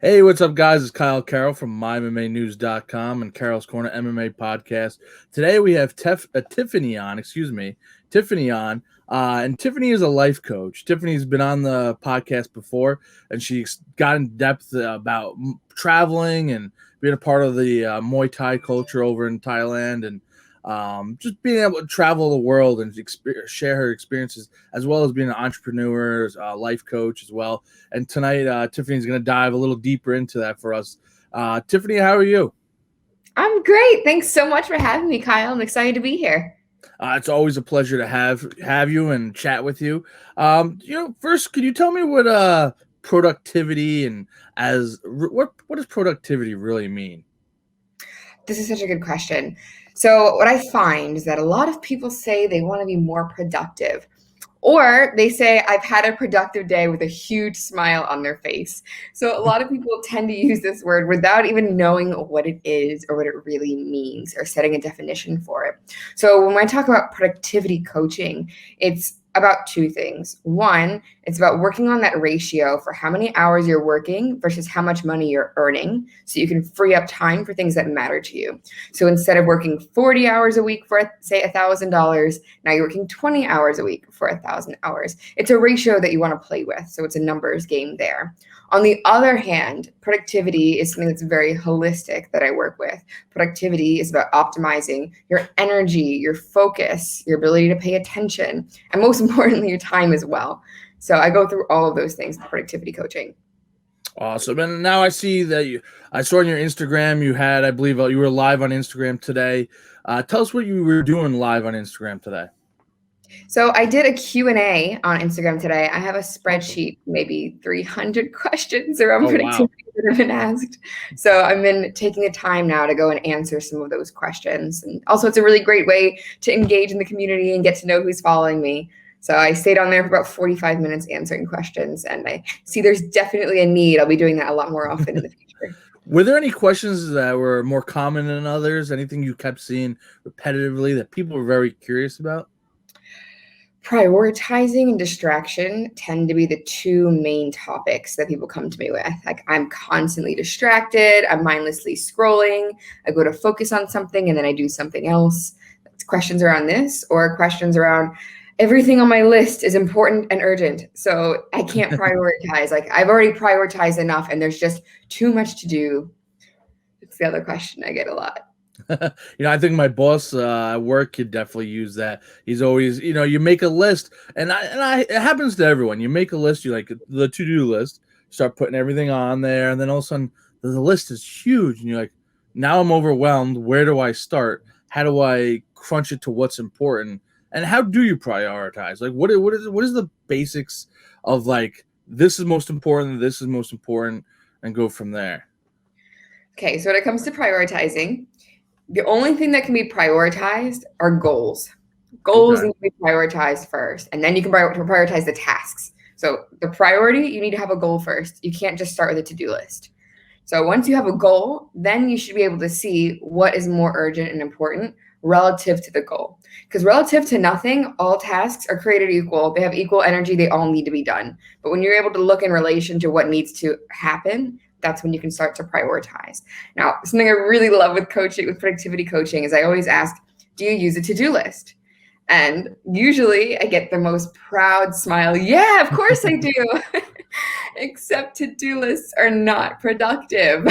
Hey, what's up, guys? It's Carroll from MyMMAnews.com and Carroll's Corner MMA podcast. Today we have Tiffany on, Tiffany on. And Tiffany is a life coach. Tiffany's been on the podcast before, and she's got in depth about traveling and being a part of the Muay Thai culture over in Thailand, and just being able to travel the world and share her experiences, as well as being an entrepreneur, life coach as well. And tonight, Tiffany's going to dive a little deeper into that for us. Tiffany, how are you? I'm great. Thanks so much for having me, Kyle. I'm excited to be here. It's always a pleasure to have you and chat with you. First, could you tell me what productivity and what does productivity really mean? This is such a good question. So what I find is that a lot of people say they want to be more productive, or they say, I've had a productive day with a huge smile on their face. So a lot of people tend to use this word without even knowing what it is or what it really means or setting a definition for it. So when I talk about productivity coaching, it's about two things. One, it's about working on that ratio for how many hours you're working versus how much money you're earning, so you can free up time for things that matter to you. So instead of working 40 hours a week for, say, $1,000, now you're working 20 hours a week for 1,000 hours. It's a ratio that you want to play with, so it's a numbers game there. On the other hand, productivity is something that's very holistic that I work with. Productivity is about optimizing your energy, your focus, your ability to pay attention, and most importantly, your time as well. So I go through all of those things in productivity coaching. Awesome. And now I see that I saw on your Instagram you had, I believe, you were live on Instagram today. Tell us what you were doing live on Instagram today. So I did a Q&A on Instagram today. I have a spreadsheet, maybe 300 questions around productivity that have been asked. So I've been taking the time now to go and answer some of those questions. And also, it's a really great way to engage in the community and get to know who's following me. So I stayed on there for about 45 minutes answering questions, and I see there's definitely a need. I'll be doing that a lot more often in the future. Were there any questions that were more common than others? Anything you kept seeing repetitively that people were very curious about? Prioritizing and distraction tend to be the two main topics that people come to me with. Like, I'm constantly distracted. I'm mindlessly scrolling. I go to focus on something and then I do something else. Questions around this, or questions around everything on my list is important and urgent, so I can't prioritize. Like, I've already prioritized enough and there's just too much to do. It's the other question I get a lot. I think my boss at work could definitely use that. He's always, you make a list, and it happens to everyone. You make a list, you like the to-do list, start putting everything on there, and then all of a sudden the list is huge, and you're like, now I'm overwhelmed. Where do I start? How do I crunch it to what's important? And how do you prioritize? Like, what is the basics of, like, this is most important, this is most important, and go from there? Okay, so when it comes to prioritizing, the only thing that can be prioritized are goals. Goals need to be prioritized first, and then you can prioritize the tasks. So the priority, you need to have a goal first. You can't just start with a to-do list. So once you have a goal, then you should be able to see what is more urgent and important relative to the goal. Because relative to nothing, all tasks are created equal. They have equal energy. They all need to be done. But when you're able to look in relation to what needs to happen, that's when you can start to prioritize. Now, something I really love with coaching, with productivity coaching, is I always ask, do you use a to-do list? And usually I get the most proud smile. Yeah, of course I do. Except to-do lists are not productive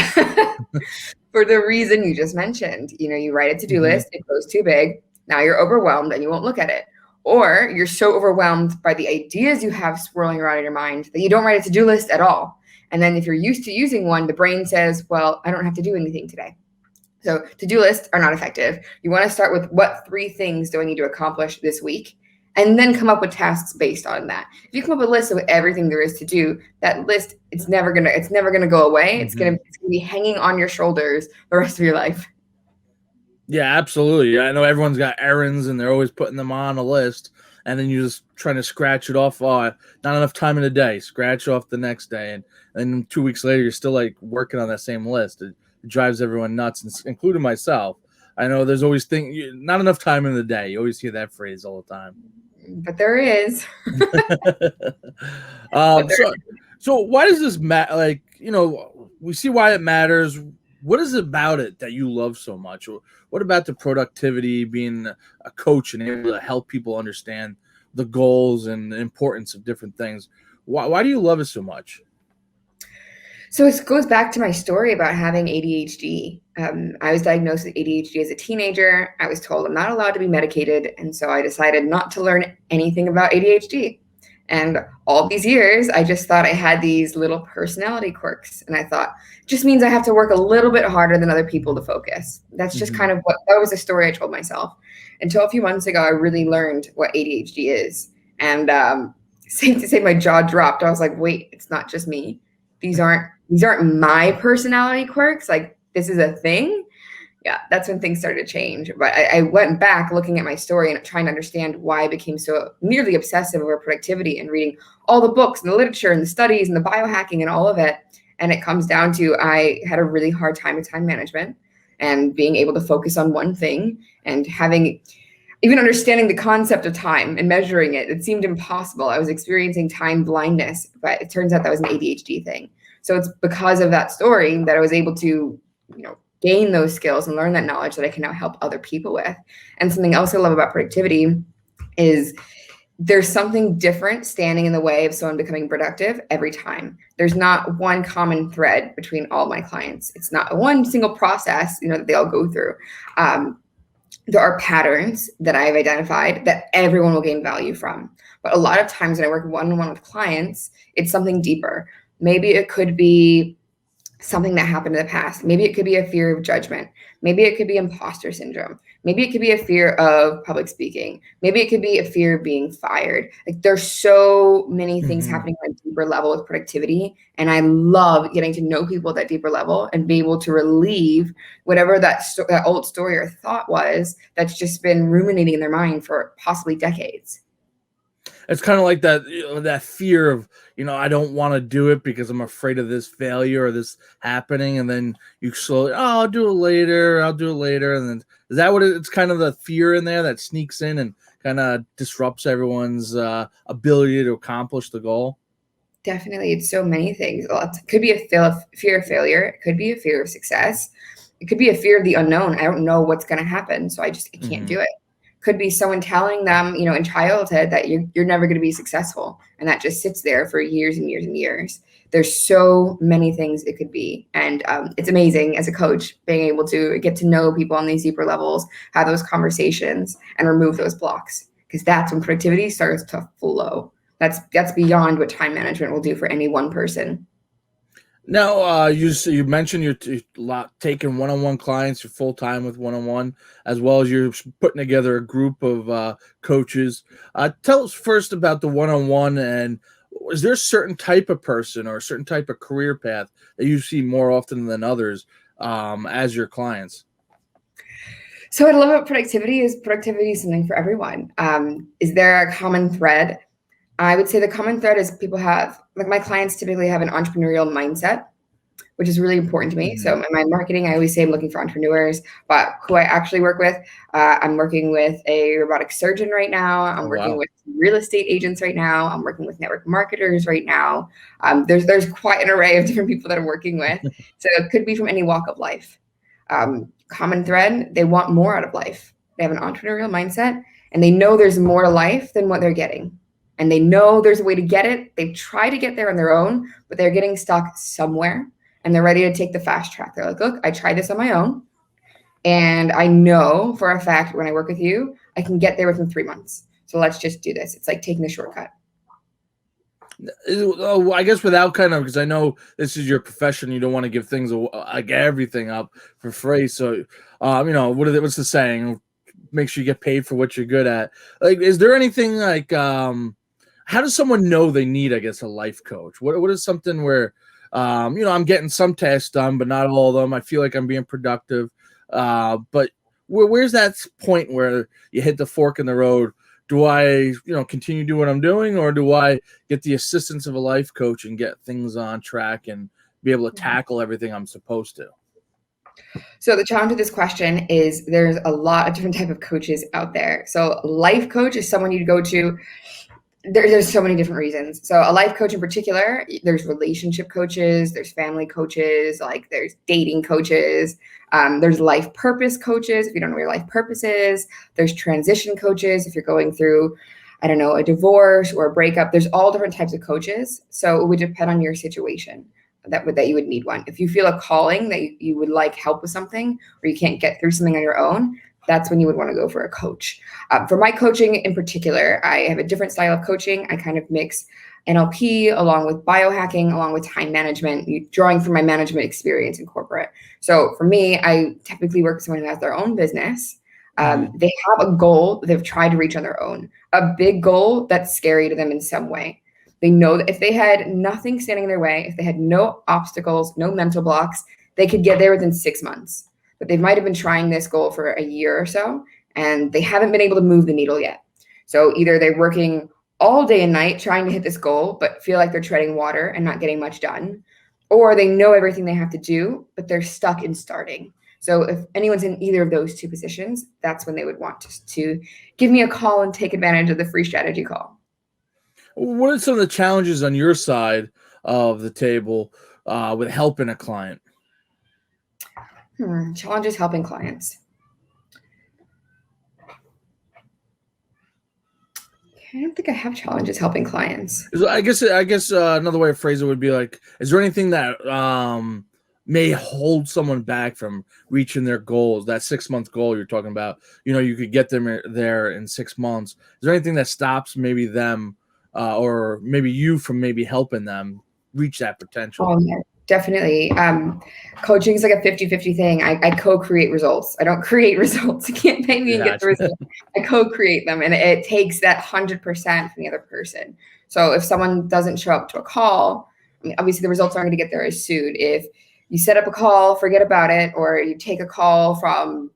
for the reason you just mentioned. You write a to-do list, it goes too big. Now you're overwhelmed and you won't look at it. Or you're so overwhelmed by the ideas you have swirling around in your mind that you don't write a to-do list at all. And then if you're used to using one, the brain says, well, I don't have to do anything today. So to-do lists are not effective. You want to start with, what 3 things do I need to accomplish this week? And then come up with tasks based on that. If you come up with a list of everything there is to do, that list, it's never gonna go away. It's gonna be hanging on your shoulders the rest of your life. Yeah, absolutely. I know everyone's got errands and they're always putting them on a list, and then you're just trying to scratch it off. Oh, not enough time in a day. Scratch off the next day, and then 2 weeks later, you're still like working on that same list. It drives everyone nuts, including myself. I know there's always not enough time in the day. You always hear that phrase all the time. But there is. So why does this matter? Like, we see why it matters. What is it about it that you love so much? What about the productivity, being a coach and able to help people understand the goals and the importance of different things? Why do you love it so much? So it goes back to my story about having ADHD. I was diagnosed with ADHD as a teenager. I was told I'm not allowed to be medicated. And so I decided not to learn anything about ADHD. And all these years, I just thought I had these little personality quirks. And I thought, it just means I have to work a little bit harder than other people to focus. That's just kind of that was the story I told myself. Until a few months ago, I really learned what ADHD is. And safe to say, my jaw dropped. I was like, wait, it's not just me. These aren't my personality quirks. Like, this is a thing. Yeah, that's when things started to change. But I went back looking at my story and trying to understand why I became so nearly obsessive over productivity and reading all the books and the literature and the studies and the biohacking and all of it. And it comes down to I had a really hard time with time management and being able to focus on one thing and having even understanding the concept of time and measuring it. It seemed impossible. I was experiencing time blindness, but it turns out that was an ADHD thing. So it's because of that story that I was able to, gain those skills and learn that knowledge that I can now help other people with. And something else I love about productivity is there's something different standing in the way of someone becoming productive every time. There's not one common thread between all my clients. It's not one single process, that they all go through. There are patterns that I've identified that everyone will gain value from. But a lot of times when I work one-on-one with clients, it's something deeper. Maybe it could be something that happened in the past. Maybe it could be a fear of judgment. Maybe it could be imposter syndrome. Maybe it could be a fear of public speaking. Maybe it could be a fear of being fired. Like, there's so many things happening on a deeper level with productivity. And I love getting to know people at that deeper level and be able to relieve whatever that old story or thought was that's just been ruminating in their mind for possibly decades. It's kind of like that, that fear of, I don't want to do it because I'm afraid of this failure or this happening. And then you slowly, I'll do it later. And then is that what it's kind of the fear in there that sneaks in and kind of disrupts everyone's ability to accomplish the goal? Definitely. It's so many things. It could be a fear of failure. It could be a fear of success. It could be a fear of the unknown. I don't know what's going to happen, so I can't do it. Could be someone telling them, in childhood that you're never going to be successful. And that just sits there for years and years and years. There's so many things it could be. And it's amazing as a coach being able to get to know people on these deeper levels, have those conversations and remove those blocks, because that's when productivity starts to flow. That's beyond what time management will do for any one person. Now, you mentioned you're taking one-on-one clients, you're full-time with one-on-one, as well as you're putting together a group of coaches. Tell us first about the one-on-one, and is there a certain type of person or a certain type of career path that you see more often than others as your clients? So what I love about productivity is something for everyone. Is there a common thread? I would say the common thread is people have, like, my clients typically have an entrepreneurial mindset, which is really important to me. So in my marketing, I always say I'm looking for entrepreneurs, but who I actually work with, I'm working with a robotic surgeon right now. I'm working with real estate agents right now. I'm working with network marketers right now. There's quite an array of different people that I'm working with. So it could be from any walk of life. Common thread, they want more out of life. They have an entrepreneurial mindset and they know there's more to life than what they're getting. And they know there's a way to get it. They try to get there on their own, but they're getting stuck somewhere and they're ready to take the fast track. They're like, look, I tried this on my own. And I know for a fact when I work with you, I can get there within 3 months. So let's just do this. It's like taking the shortcut. I guess without because I know this is your profession, you don't want to give things like everything up for free. So, what's the saying? Make sure you get paid for what you're good at. Like, is there anything like, how does someone know they need, I guess, a life coach? What is something where, I'm getting some tasks done, but not all of them. I feel like I'm being productive. But where's that point where you hit the fork in the road? Do I, continue doing what I'm doing, or do I get the assistance of a life coach and get things on track and be able to tackle everything I'm supposed to? So the challenge with this question is there's a lot of different type of coaches out there. So life coach is someone you'd go to There's so many different reasons. So a life coach in particular, there's relationship coaches, there's family coaches, like there's dating coaches, there's life purpose coaches if you don't know what your life purpose is. There's transition coaches if you're going through, I don't know, a divorce or a breakup. There's all different types of coaches. So it would depend on your situation that you would need one. If you feel a calling that you would like help with something, or you can't get through something on your own, that's when you would want to go for a coach. For my coaching in particular, I have a different style of coaching. I kind of mix NLP along with biohacking, along with time management, drawing from my management experience in corporate. So for me, I typically work with someone who has their own business. They have a goal that they've tried to reach on their own, a big goal that's scary to them in some way. They know that if they had nothing standing in their way, if they had no obstacles, no mental blocks, they could get there within 6 months. But they might have been trying this goal for a year or so, and they haven't been able to move the needle yet. So either they're working all day and night trying to hit this goal, but feel like they're treading water and not getting much done, or they know everything they have to do, but they're stuck in starting. So if anyone's in either of those two positions, that's when they would want to give me a call and take advantage of the free strategy call. What are some of the challenges on your side of the table with helping a client? Challenges helping clients. I don't think I have challenges helping clients. I guess another way to phrase it would be like, is there anything that may hold someone back from reaching their goals? That 6-month goal you're talking about, you could get them there in 6 months. Is there anything that stops maybe them or maybe you from maybe helping them reach that potential? Oh, yeah, definitely. Coaching is like a 50-50 thing. I co-create results. I don't create results. You can't pay me and get the results. I co-create them, and it takes that 100% from the other person. So if someone doesn't show up to a call, I mean, obviously the results aren't going to get there as soon. If you set up a call, forget about it, or you take a call from,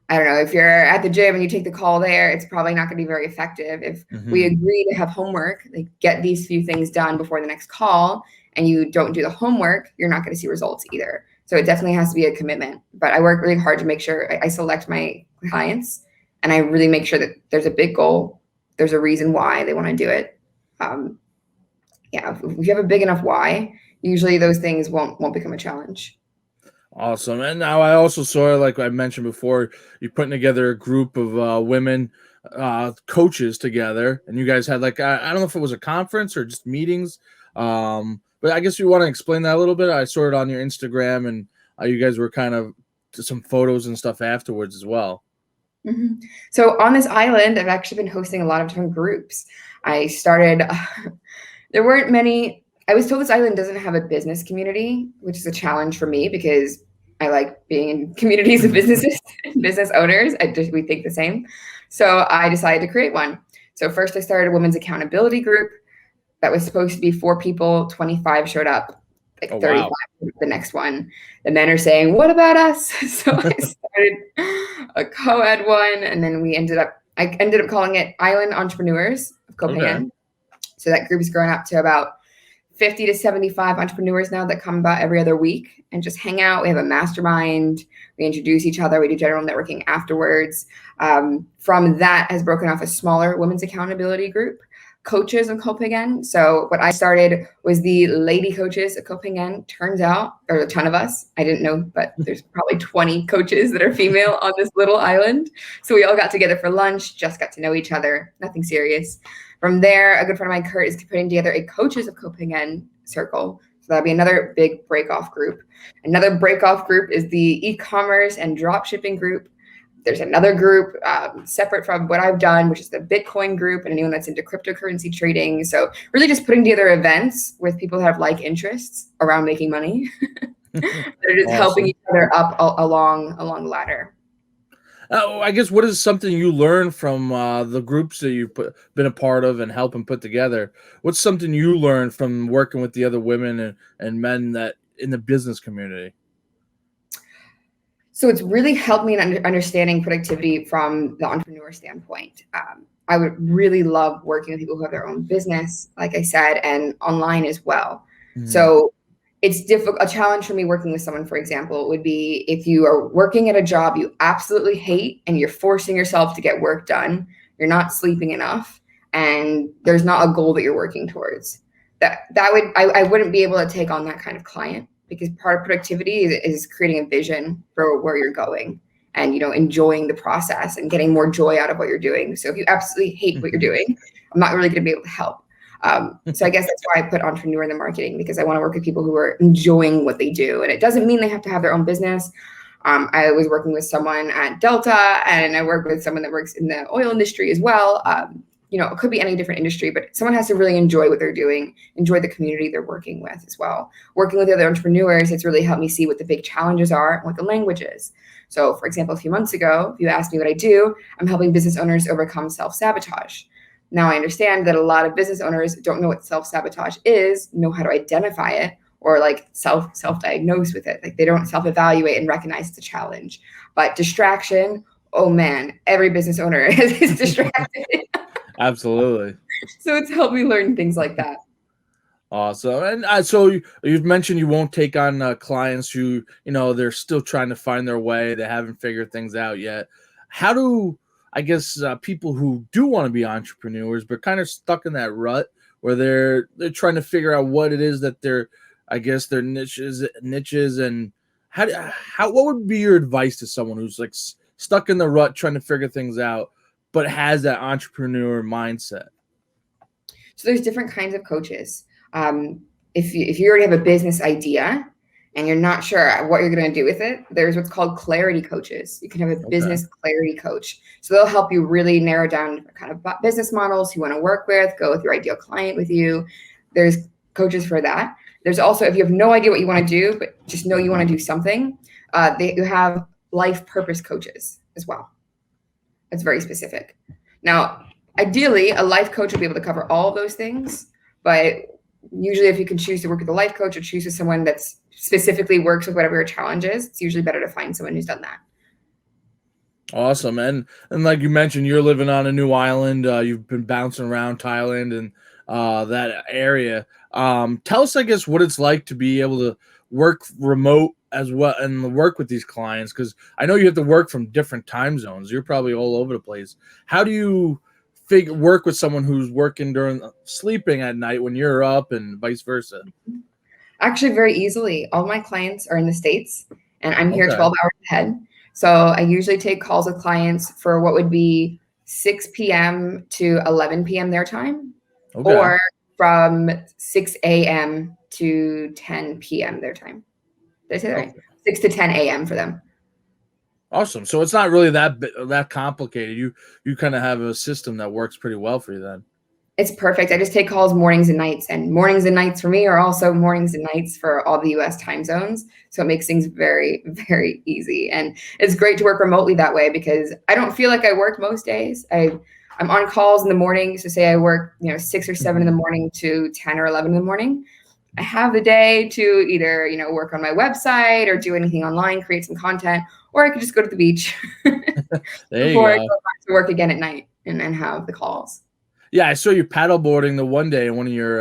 I don't know, if you're at the gym and you take the call there, it's probably not going to be very effective. If we agree to have homework, like get these few things done before the next call, and you don't do the homework, you're not going to see results either. So it definitely has to be a commitment. But I work really hard to make sure I select my clients, and I really make sure that there's a big goal. There's a reason why they want to do it. If you have a big enough why, usually those things won't become a challenge. Awesome. And now I also saw, like I mentioned before, you're putting together a group of women coaches together, and you guys had like, I don't know if it was a conference or just meetings, but I guess you want to explain that a little bit. I saw it on your Instagram, and you guys were kind of some photos and stuff afterwards as well. So on this island, I've actually been hosting a lot of different groups. I started, there weren't many. I was told this island doesn't have a business community, which is a challenge for me because I like being in communities of businesses, business owners. We think the same. So I decided to create one. So first I started a women's accountability group that was supposed to be 4 people, 25 showed up, like 35 the next one. The men are saying, what about us? So I started a co-ed one, and then I ended up calling it Island Entrepreneurs of Copenhagen. Okay. So that group has grown up to about 50 to 75 entrepreneurs now that come about every other week and just hang out. We have a mastermind. We introduce each other. We do general networking afterwards. From that has broken off a smaller women's accountability group, coaches in Copenhagen. So what I started was the lady coaches of Copenhagen. Turns out there's a ton of us. I didn't know, but there's probably 20 coaches that are female on this little island. So we all got together for lunch, just got to know each other, nothing serious. From there, a good friend of mine, Kurt, is putting together a Coaches of Copenhagen circle. So that'll be another big break-off group. Another break-off group is the e-commerce and drop shipping group. There's another group separate from what I've done, which is the Bitcoin group and anyone that's into cryptocurrency trading. So really just putting together events with people that have like interests around making money. They're just helping each other up along the ladder. I guess what is something you learned from the groups that you've been a part of and helping put together? What's something you learned from working with the other women and men that in the business community? So it's really helped me in understanding productivity from the entrepreneur standpoint. I would really love working with people who have their own business, like I said, and online as well. So it's difficult. A challenge for me working with someone, for example, would be if you are working at a job you absolutely hate and you're forcing yourself to get work done, you're not sleeping enough, and there's not a goal that you're working towards. I wouldn't be able to take on that kind of client, because part of productivity is creating a vision for where you're going, and enjoying the process and getting more joy out of what you're doing. So if you absolutely hate what you're doing, I'm not really going to be able to help. So I guess that's why I put entrepreneur in the marketing, because I want to work with people who are enjoying what they do. And it doesn't mean they have to have their own business. I was working with someone at Delta, and I work with someone that works in the oil industry as well. It could be any different industry, but someone has to really enjoy what they're doing, enjoy the community they're working with as well. Working with the other entrepreneurs, it's really helped me see what the big challenges are and what the language is. So, for example, a few months ago, if you asked me what I do, I'm helping business owners overcome self-sabotage. Now, I understand that a lot of business owners don't know what self-sabotage is, know how to identify it, or like self-diagnose with it. Like they don't self-evaluate and recognize it's a challenge. But distraction, oh man, every business owner is distracted. Absolutely. So it's helped me learn things like that. Awesome. And so you've mentioned you won't take on clients who, they're still trying to find their way. They haven't figured things out yet. How do, I guess, people who do want to be entrepreneurs, but kind of stuck in that rut where they're trying to figure out what it is that their niches, and what would be your advice to someone who's like stuck in the rut trying to figure things out, but has that entrepreneur mindset? So there's different kinds of coaches. If you already have a business idea and you're not sure what you're going to do with it, there's what's called clarity coaches. You can have a business clarity coach. So they'll help you really narrow down different kind of business models you want to work with, go with your ideal client with you. There's coaches for that. There's also, if you have no idea what you want to do, but just know you want to do something, you have life purpose coaches as well. That's very specific. Now, ideally, a life coach will be able to cover all of those things, but usually if you can choose to work with a life coach or choose with someone that specifically works with whatever your challenge is, it's usually better to find someone who's done that. Awesome. And like you mentioned, you're living on a new island. You've been bouncing around Thailand and that area. Tell us, I guess, what it's like to be able to work remote as well and work with these clients, because I know you have to work from different time zones. You're probably all over the place. How do you work with someone who's working during sleeping at night when you're up, and vice versa? Actually, very easily. All my clients are in the States, and I'm here 12 hours ahead. So I usually take calls with clients for what would be 6 p.m. to 11 p.m. their time, or from 6 a.m. to 10 p.m. their time. Did I say that right? 6 to 10 a.m. for them. Awesome. So it's not really that complicated. You kind of have a system that works pretty well for you then. It's perfect. I just take calls mornings and nights, and mornings and nights for me are also mornings and nights for all the US time zones. So it makes things very, very easy. And it's great to work remotely that way, because I don't feel like I work most days. I'm on calls in the morning. So say I work, 6 or 7 in the morning to 10 or 11 in the morning. I have the day to either, work on my website or do anything online, create some content, or I could just go to the beach before I go back to work again at night and then have the calls. Yeah, I saw you paddleboarding the one day in one of your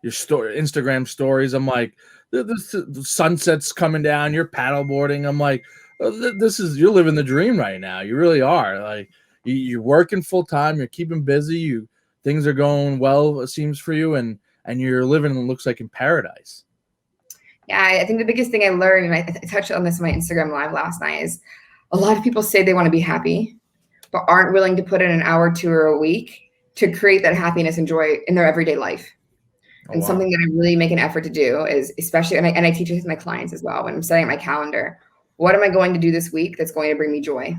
Instagram stories. I'm like, the sunset's coming down. You're paddleboarding. I'm like, you're living the dream right now. You really are. Like you're working full time. You're keeping busy. Things are going well, it seems, for you, and you're living, it looks like, in paradise. Yeah, I think the biggest thing I learned, and I touched on this in my Instagram live last night, is a lot of people say they want to be happy, but aren't willing to put in an hour, 2 or a week to create that happiness and joy in their everyday life. And something that I really make an effort to do is, especially, and I teach it to my clients as well, when I'm setting up my calendar, what am I going to do this week that's going to bring me joy?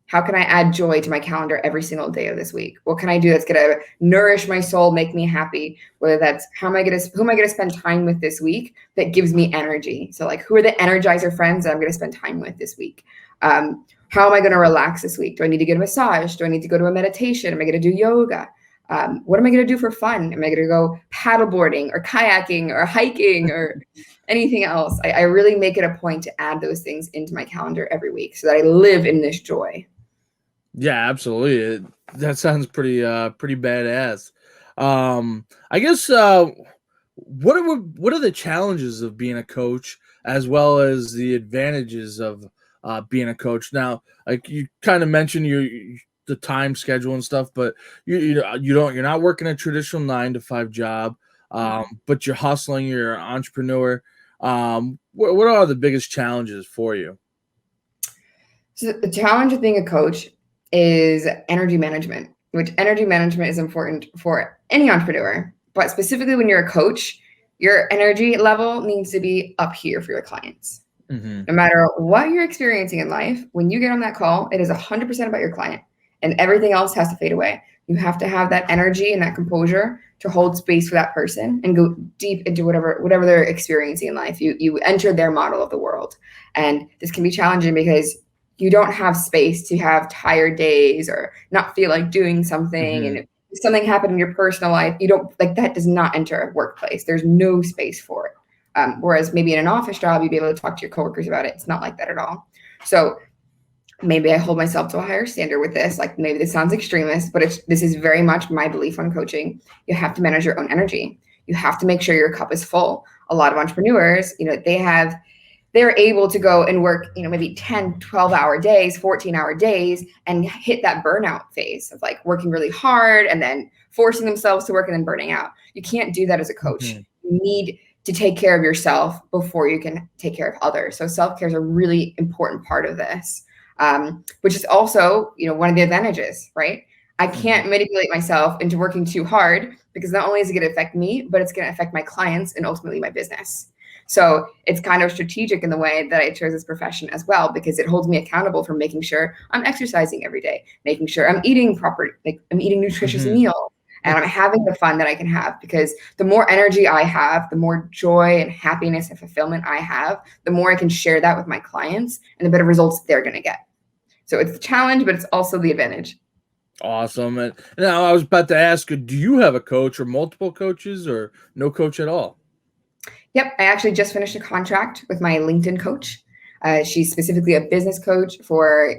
How can I add joy to my calendar every single day of this week? What can I do that's going to nourish my soul, make me happy? Whether that's who am I going to spend time with this week that gives me energy? So like, who are the energizer friends that I'm going to spend time with this week? How am I going to relax this week? Do I need to get a massage? Do I need to go to a meditation? Am I going to do yoga? What am I going to do for fun? Am I going to go paddleboarding or kayaking or hiking or anything else? I really make it a point to add those things into my calendar every week so that I live in this joy. Yeah, absolutely. That sounds pretty badass. I guess what are the challenges of being a coach, as well as the advantages of being a coach? Now, like you kind of mentioned, the time schedule and stuff, but you're not working a traditional 9 to 5 job, but you're hustling, you're an entrepreneur. What are the biggest challenges for you? So the challenge of being a coach is energy management, which energy management is important for any entrepreneur, but specifically when you're a coach, your energy level needs to be up here for your clients. No matter what you're experiencing in life, when you get on that call, it is 100% about your client and everything else has to fade away. You have to have that energy and that composure to hold space for that person and go deep into whatever they're experiencing in life. You enter their model of the world. And this can be challenging because you don't have space to have tired days or not feel like doing something. And if something happened in your personal life, you don't like that does not enter a workplace. There's no space for it. Whereas maybe in an office job, you'd be able to talk to your coworkers about it. It's not like that at all. So maybe I hold myself to a higher standard with this. Like maybe this sounds extremist, but this is very much my belief on coaching. You have to manage your own energy. You have to make sure your cup is full. A lot of entrepreneurs, they're able to go and work, maybe 10, 12-hour days, 14-hour days, and hit that burnout phase of like working really hard and then forcing themselves to work and then burning out. You can't do that as a coach. You need to take care of yourself before you can take care of others. So self-care is a really important part of this, which is also, one of the advantages, right? I can't manipulate myself into working too hard because not only is it going to affect me, but it's going to affect my clients and ultimately my business. So it's kind of strategic in the way that I chose this profession as well, because it holds me accountable for making sure I'm exercising every day, making sure I'm eating proper, like I'm eating nutritious meals, and I'm having the fun that I can have, because the more energy I have, the more joy and happiness and fulfillment I have, the more I can share that with my clients and the better results they're going to get. So it's the challenge, but it's also the advantage. Awesome. And now I was about to ask, do you have a coach or multiple coaches or no coach at all? Yep. I actually just finished a contract with my LinkedIn coach. She's specifically a business coach for,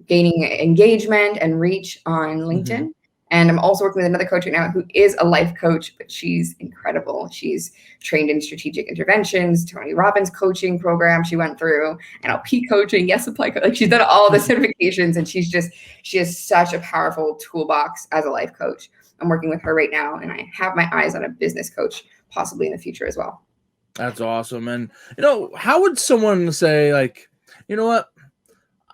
gaining engagement and reach on LinkedIn. And I'm also working with another coach right now who is a life coach, but she's incredible. She's trained in strategic interventions, Tony Robbins coaching program she went through, NLP coaching, yes, apply. Like she's done all the certifications, and she has such a powerful toolbox as a life coach. I'm working with her right now, and I have my eyes on a business coach possibly in the future as well. That's awesome. And, how would someone say, like, you know what,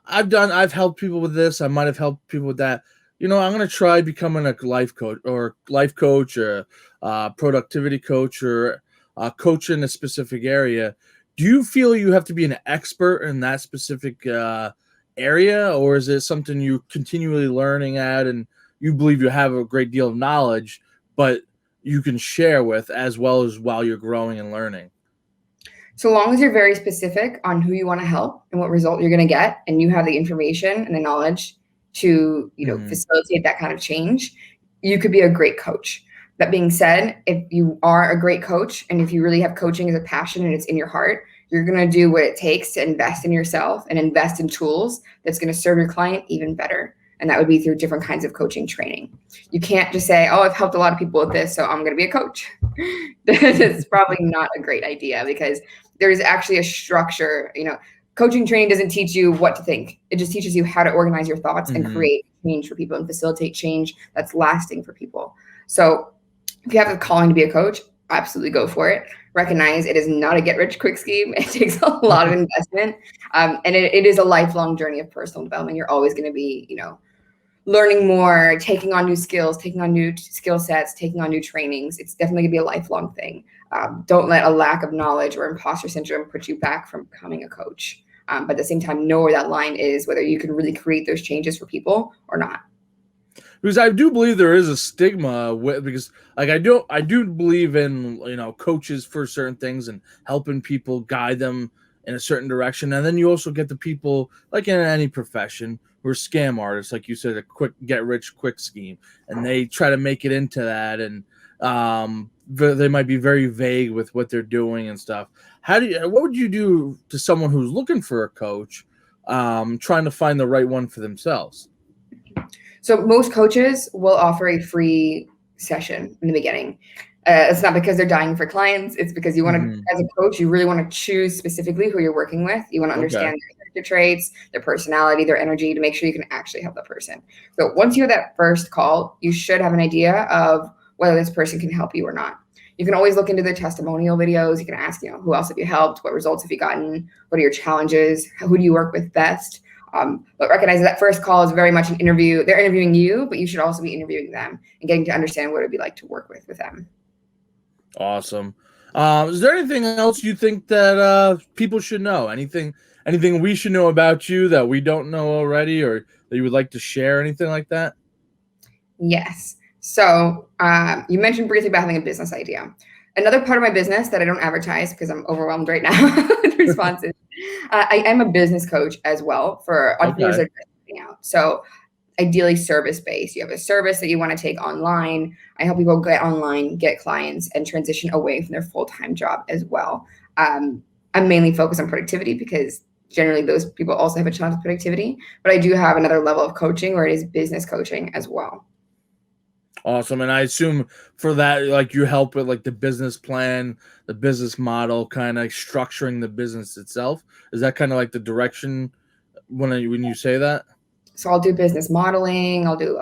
I've helped people with this. I might have helped people with that. I'm going to try becoming a life coach or productivity coach or a coach in a specific area. Do you feel you have to be an expert in that specific area, or is it something you're continually learning at and you believe you have a great deal of knowledge, but you can share with as well as while you're growing and learning? So long as you're very specific on who you want to help and what result you're going to get, and you have the information and the knowledge to, facilitate that kind of change, you could be a great coach. That being said, if you are a great coach and if you really have coaching as a passion and it's in your heart, you're going to do what it takes to invest in yourself and invest in tools that's going to serve your client even better. And that would be through different kinds of coaching training. You can't just say, oh, I've helped a lot of people with this, so I'm going to be a coach. That's probably not a great idea, because there's actually a structure. Coaching training doesn't teach you what to think. It just teaches you how to organize your thoughts and create change for people and facilitate change that's lasting for people. So if you have a calling to be a coach, absolutely go for it. Recognize it is not a get-rich-quick scheme. It takes a lot of investment. And it is a lifelong journey of personal development. You're always going to be, learning more, taking on new skills, taking on new skill sets, taking on new trainings. It's definitely going to be a lifelong thing. Don't let a lack of knowledge or imposter syndrome put you back from becoming a coach. But at the same time, know where that line is, whether you can really create those changes for people or not. Because I do believe there is a stigma because like I do believe in, coaches for certain things and helping people, guide them in a certain direction. And then you also get the people, like in any profession, who are scam artists, like you said, a quick get-rich-quick scheme. And they try to make it into that, and they might be very vague with what they're doing and stuff. What would you do to someone who's looking for a coach, trying to find the right one for themselves? So most coaches will offer a free session in the beginning. It's not because they're dying for clients. It's because you want to, as a coach, you really want to choose specifically who you're working with. You want to understand their character traits, their personality, their energy, to make sure you can actually help that person. So once you have that first call, you should have an idea of whether this person can help you or not. You can always look into their testimonial videos. You can ask, who else have you helped? What results have you gotten? What are your challenges? Who do you work with best? But recognize that first call is very much an interview. They're interviewing you, but you should also be interviewing them and getting to understand what it'd be like to work with them. Awesome. Is there anything else you think that people should know? Anything we should know about you that we don't know already, or that you would like to share? Anything like that? Yes. So you mentioned briefly about having a business idea. Another part of my business that I don't advertise because I'm overwhelmed right now with responses. I am a business coach as well for entrepreneurs that are starting out. So ideally service-based. You have a service that you want to take online. I help people get online, get clients, and transition away from their full-time job as well. I'm mainly focused on productivity because generally those people also have a challenge with productivity. But I do have another level of coaching where it is business coaching as well. Awesome. And I assume for that, like, you help with like the business plan, the business model, kind of structuring the business itself. Is that kind of like the direction when you say that? So I'll do business modeling. I'll do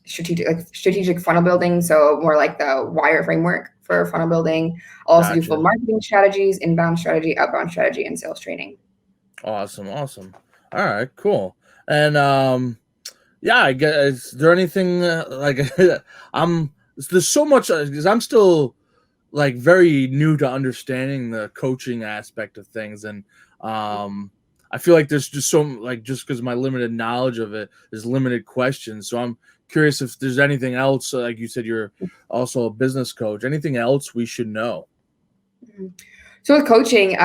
strategic funnel building. So more like the wire framework for funnel building. I'll also do full marketing strategies, inbound strategy, outbound strategy, and sales training. Awesome. All right, cool. And yeah, I guess, is there anything like there's so much because I'm still like very new to understanding the coaching aspect of things, and I feel like there's just just because my limited knowledge of it, there's limited questions. So I'm curious if there's anything else. Like you said, you're also a business coach. Anything else we should know? So with coaching,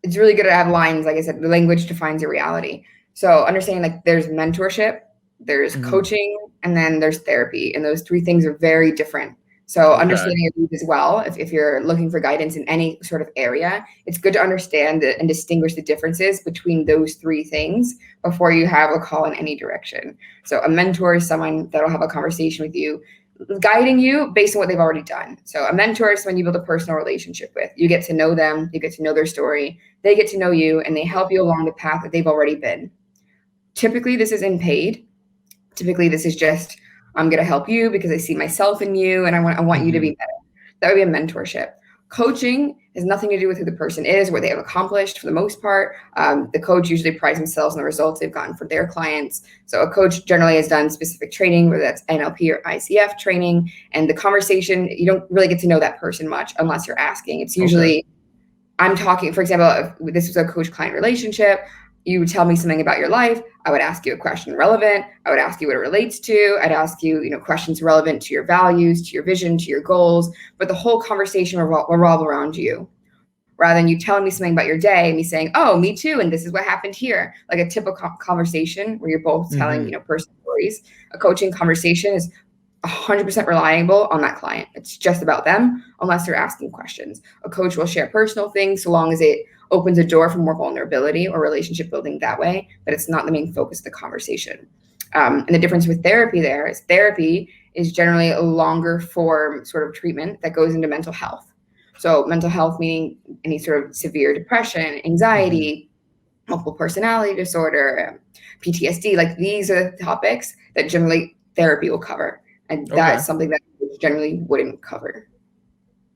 it's really good to have lines. Like I said, the language defines your reality. So understanding like there's mentorship, there's coaching, and then there's therapy. And those three things are very different. So understanding your needs as well, if you're looking for guidance in any sort of area, it's good to understand and distinguish the differences between those three things before you have a call in any direction. So a mentor is someone that'll have a conversation with you, guiding you based on what they've already done. So a mentor is someone you build a personal relationship with. You get to know them, you get to know their story, they get to know you, and they help you along the path that they've already been. Typically, this isn't paid. Typically, this is just, I'm going to help you because I see myself in you and I want you to be better. That would be a mentorship. Coaching has nothing to do with who the person is, what they have accomplished for the most part. The coach usually prides themselves on the results they've gotten for their clients. So a coach generally has done specific training, whether that's NLP or ICF training. And the conversation, you don't really get to know that person much unless you're asking. It's usually, I'm talking, for example, if this was a coach-client relationship, you would tell me something about your life. I would ask you a question relevant. I would ask you what it relates to. I'd ask you, questions relevant to your values, to your vision, to your goals. But the whole conversation will revolve around you, rather than you telling me something about your day and me saying, "Oh, me too, and this is what happened here." Like a typical conversation where you're both telling, personal stories. A coaching conversation is 100% reliable on that client. It's just about them, unless they're asking questions. A coach will share personal things so long as it opens a door for more vulnerability or relationship building that way, but it's not the main focus of the conversation. And the difference with therapy there is therapy is generally a longer form sort of treatment that goes into mental health. So mental health meaning any sort of severe depression, anxiety, multiple personality disorder, PTSD, like these are the topics that generally therapy will cover. And that's something that generally wouldn't cover.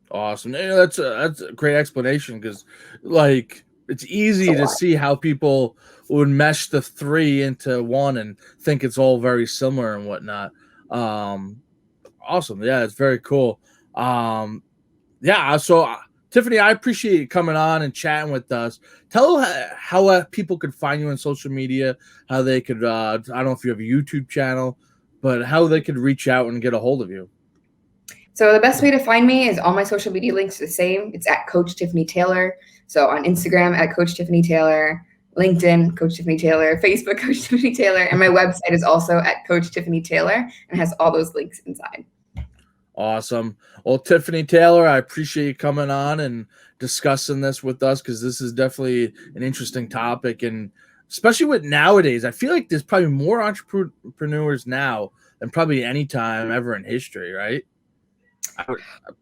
Awesome. That's a great explanation because, like, it's easy to see how people would mesh the three into one and think it's all very similar and whatnot. Awesome. Yeah, it's very cool. Yeah. So, Tiffany, I appreciate you coming on and chatting with us. Tell how people could find you on social media, how they could, I don't know if you have a YouTube channel, but how they could reach out and get a hold of you. So the best way to find me is all my social media links are the same. It's at Coach Tiffany Taylor. So on Instagram at Coach Tiffany Taylor, LinkedIn, Coach Tiffany Taylor, Facebook, Coach Tiffany Taylor, and my website is also at Coach Tiffany Taylor and has all those links inside. Awesome. Well, Tiffany Taylor, I appreciate you coming on and discussing this with us because this is definitely an interesting topic. And especially with nowadays, I feel like there's probably more entrepreneurs now than probably any time ever in history, right?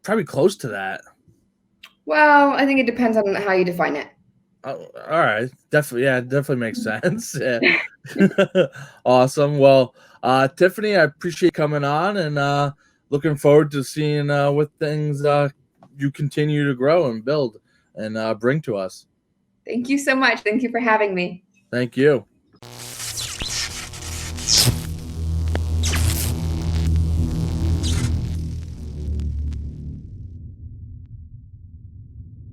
Probably close to that. Well, I think it depends on how you define it. All right, definitely, yeah, definitely makes sense. Yeah. Awesome. Well, Tiffany, I appreciate you coming on, and looking forward to seeing what things you continue to grow and build and bring to us. Thank you so much. Thank you for having me. Thank you.